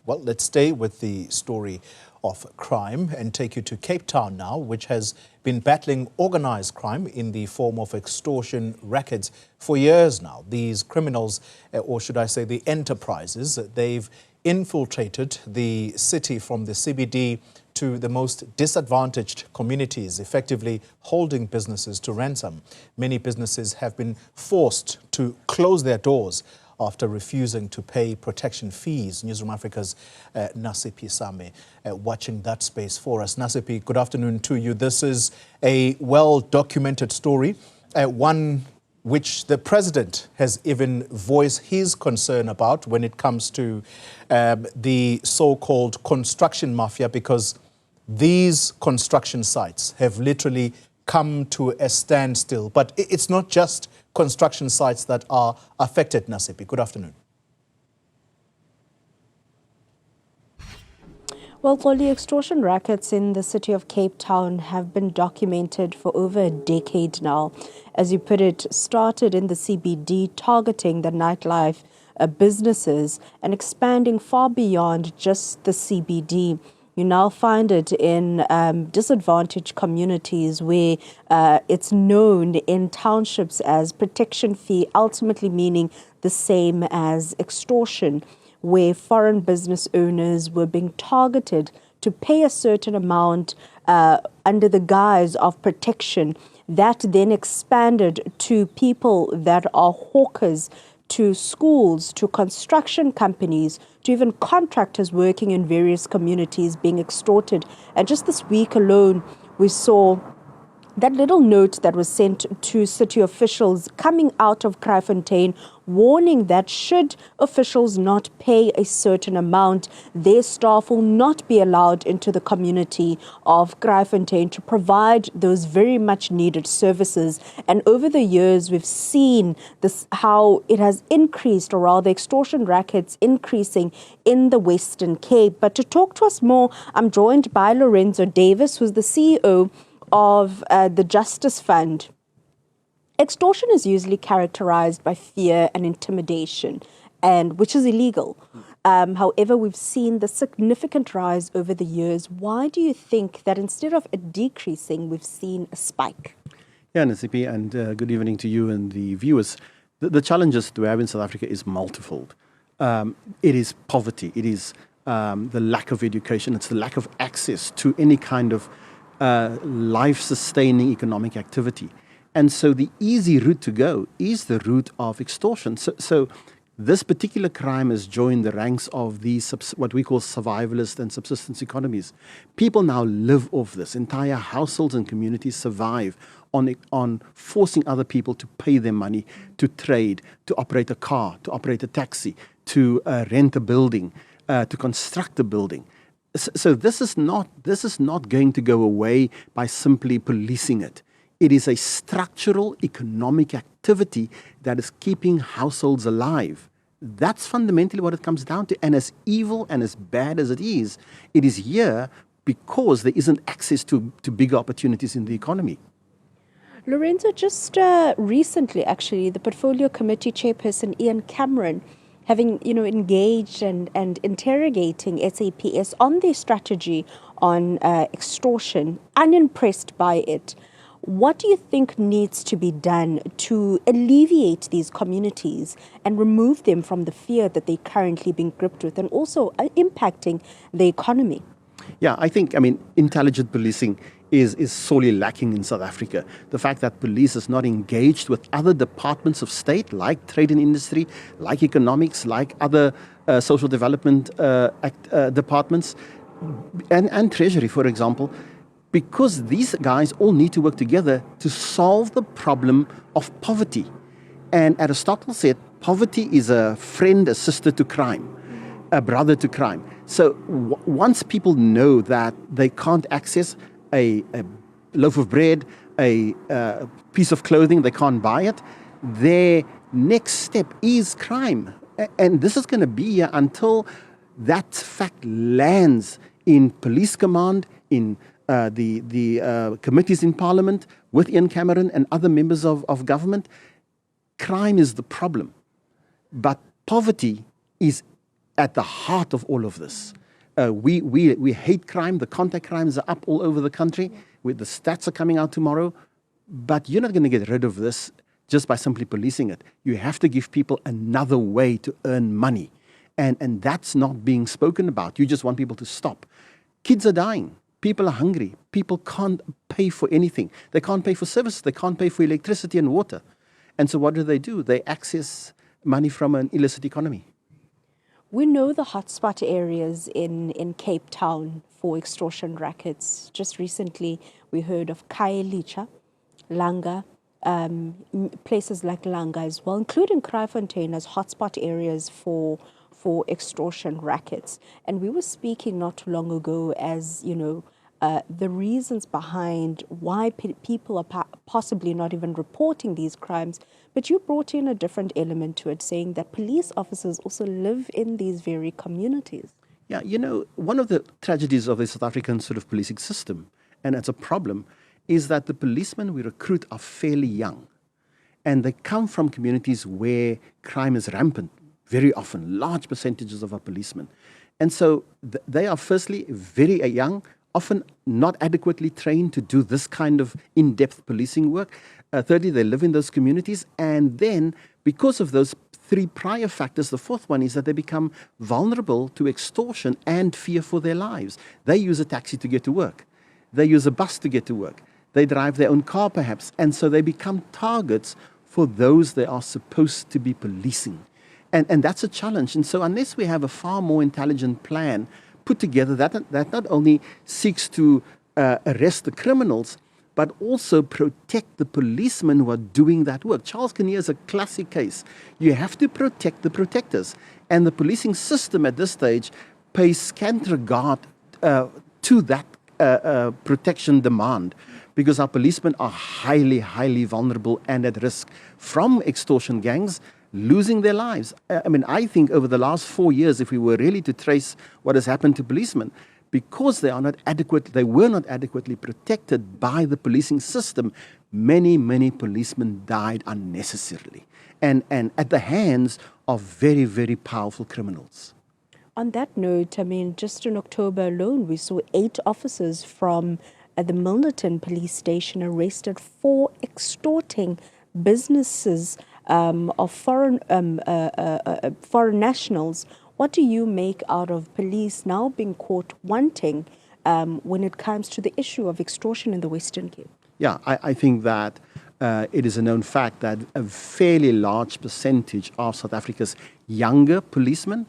Well, let's stay with the story of crime and take you to Cape Town now, which has been battling organized crime in the form of extortion rackets for years now. These criminals, or should I say the enterprises, they've infiltrated the city from the CBD to the most disadvantaged communities, effectively holding businesses to ransom. Many businesses have been forced to close their doors after refusing to pay protection fees. Newzroom Afrika's Nasiphi Same watching that space for us. Nasiphi, good afternoon to you. This is a well-documented story, one which the president has even voiced his concern about when it comes to the so-called construction mafia, because these construction sites have literally come to a standstill. But it's not just construction sites that are affected, Nasiphi. Good afternoon. Well, the extortion rackets in the city of Cape Town have been documented for over a decade now. As you put it, started in the CBD, targeting the nightlife businesses and expanding far beyond just the CBD. You now find it in disadvantaged communities where it's known in townships as protection fee, ultimately meaning the same as extortion, where foreign business owners were being targeted to pay a certain amount under the guise of protection. That then expanded to people that are hawkers, to schools, to construction companies, to even contractors working in various communities being extorted. And just this week alone, we saw that little note that was sent to city officials coming out of Kraaifontein, warning that should officials not pay a certain amount, their staff will not be allowed into the community of Kraaifontein to provide those very much needed services. And over the years, we've seen this, how it has increased, or rather extortion rackets increasing in the Western Cape. But to talk to us more, I'm joined by Lorenzo Davis, who's the CEO of the Justice Fund. Extortion is usually characterized by fear and intimidation, and which is illegal. However, we've seen the significant rise over the years. Why do you think that instead of it decreasing, we've seen a spike? Yeah, Nasiphi, and good evening to you and the viewers. The challenges we have in South Africa is multifold. It is poverty, it is the lack of education, it's the lack of access to any kind of life-sustaining economic activity. And so the easy route to go is the route of extortion. So this particular crime has joined the ranks of these what we call survivalist and subsistence economies. People now live off this. Entire households and communities survive on forcing other people to pay them money, to trade, to operate a car, to operate a taxi, to rent a building, to construct a building. So this is not going to go away by simply policing it. It is a structural economic activity that is keeping households alive. That's fundamentally what it comes down to. And as evil and as bad as it is here because there isn't access to bigger opportunities in the economy. Lorenzo, just recently, actually, the Portfolio Committee Chairperson Ian Cameron, having engaged and interrogating SAPS on their strategy on extortion, unimpressed by it. What do you think needs to be done to alleviate these communities and remove them from the fear that they're currently being gripped with, and also impacting the economy? Yeah, I think, intelligent policing is sorely lacking in South Africa. The fact that police is not engaged with other departments of state, like trade and industry, like economics, like other social development departments, and treasury, for example, because these guys all need to work together to solve the problem of poverty. And Aristotle said, poverty is a friend, a sister to crime, a brother to crime. So once people know that they can't access a loaf of bread, a piece of clothing, they can't buy it, their next step is crime. And this is going to be here until that fact lands in police command, in the committees in Parliament, with Ian Cameron and other members of government. Crime is the problem. But poverty is at the heart of all of this. We hate crime. The contact crimes are up all over the country. The stats are coming out tomorrow. But you're not going to get rid of this just by simply policing it. You have to give people another way to earn money. And that's not being spoken about. You just want people to stop. Kids are dying. People are hungry. People can't pay for anything. They can't pay for services. They can't pay for electricity and water. And so what do? They access money from an illicit economy. We know the hotspot areas in Cape Town for extortion rackets. Just recently, we heard of Khayelitsha, Langa, places like Langa as well, including Kraaifontein as hotspot areas for extortion rackets. And we were speaking not too long ago as, the reasons behind why people are possibly not even reporting these crimes. But you brought in a different element to it, saying that police officers also live in these very communities. Yeah, one of the tragedies of the South African sort of policing system, and it's a problem, is that the policemen we recruit are fairly young. And they come from communities where crime is rampant, very often, large percentages of our policemen. And so they are firstly very young, often not adequately trained to do this kind of in-depth policing work. Thirdly, they live in those communities. And then, because of those three prior factors, the fourth one is that they become vulnerable to extortion and fear for their lives. They use a taxi to get to work. They use a bus to get to work. They drive their own car, perhaps. And so they become targets for those they are supposed to be policing. And that's a challenge. And so unless we have a far more intelligent plan put together that not only seeks to arrest the criminals, but also protect the policemen who are doing that work. Charles Kinnear is a classic case. You have to protect the protectors. And the policing system at this stage pays scant regard to that protection demand, because our policemen are highly, highly vulnerable and at risk from extortion gangs losing their lives. I think over the last 4 years, if we were really to trace what has happened to policemen, because they were not adequately protected by the policing system, many, many policemen died unnecessarily and at the hands of very, very powerful criminals. On that note, just in October alone, we saw 8 officers from the Milnerton police station arrested for extorting businesses of foreign nationals. What do you make out of police now being caught wanting when it comes to the issue of extortion in the Western Cape? Yeah, I think that it is a known fact that a fairly large percentage of South Africa's younger policemen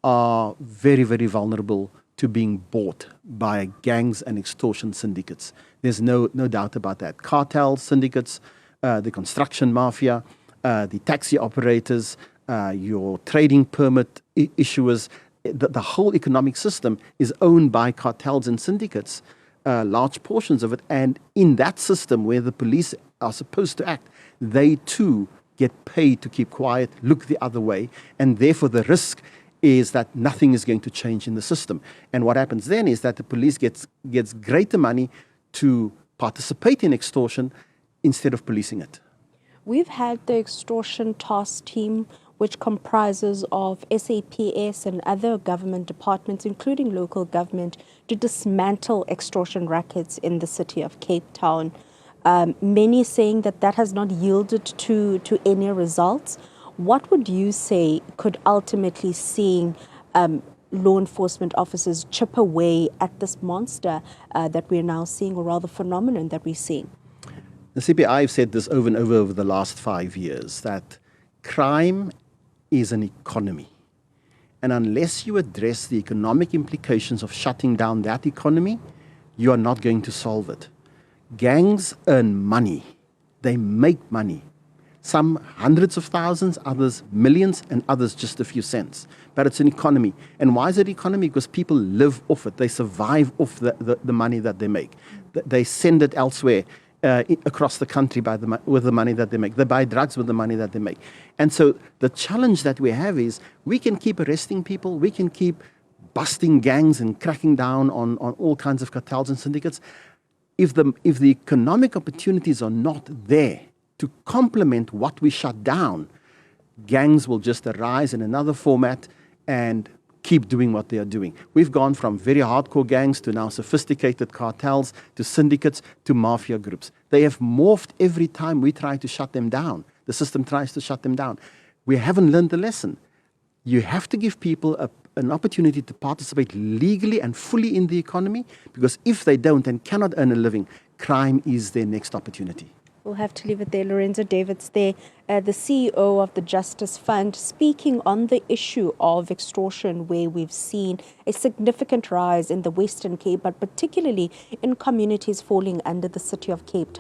are very, very vulnerable to being bought by gangs and extortion syndicates. There's no doubt about that. Cartel syndicates, the construction mafia, the taxi operators, your trading permit issuers, the whole economic system is owned by cartels and syndicates, large portions of it. And in that system where the police are supposed to act, they too get paid to keep quiet, look the other way, and therefore the risk is that nothing is going to change in the system. And what happens then is that the police gets greater money to participate in extortion instead of policing it. We've had the extortion task team, which comprises of SAPS and other government departments, including local government, to dismantle extortion rackets in the city of Cape Town. Many saying that has not yielded to any results. What would you say could ultimately see law enforcement officers chip away at this monster that we're now seeing, or rather phenomenon that we're seeing? Nasiphi, I've said this over and over the last 5 years, that crime is an economy. And unless you address the economic implications of shutting down that economy, you are not going to solve it. Gangs earn money. They make money. Some hundreds of thousands, others millions, and others just a few cents. But it's an economy. And why is it economy? Because people live off it. They survive off the money that they make. They send it elsewhere across the country with the money that they make. They buy drugs with the money that they make. And so the challenge that we have is we can keep arresting people. We can keep busting gangs and cracking down on all kinds of cartels and syndicates. If the economic opportunities are not there to complement what we shut down, gangs will just arise in another format, and keep doing what they are doing. We've gone from very hardcore gangs to now sophisticated cartels, to syndicates, to mafia groups. They have morphed every time we try to shut them down. The system tries to shut them down. We haven't learned the lesson. You have to give people an opportunity to participate legally and fully in the economy, because if they don't and cannot earn a living, crime is their next opportunity. We'll have to leave it there. Lorenzo Davids there, the CEO of the Justice Fund, speaking on the issue of extortion, where we've seen a significant rise in the Western Cape, but particularly in communities falling under the city of Cape Town.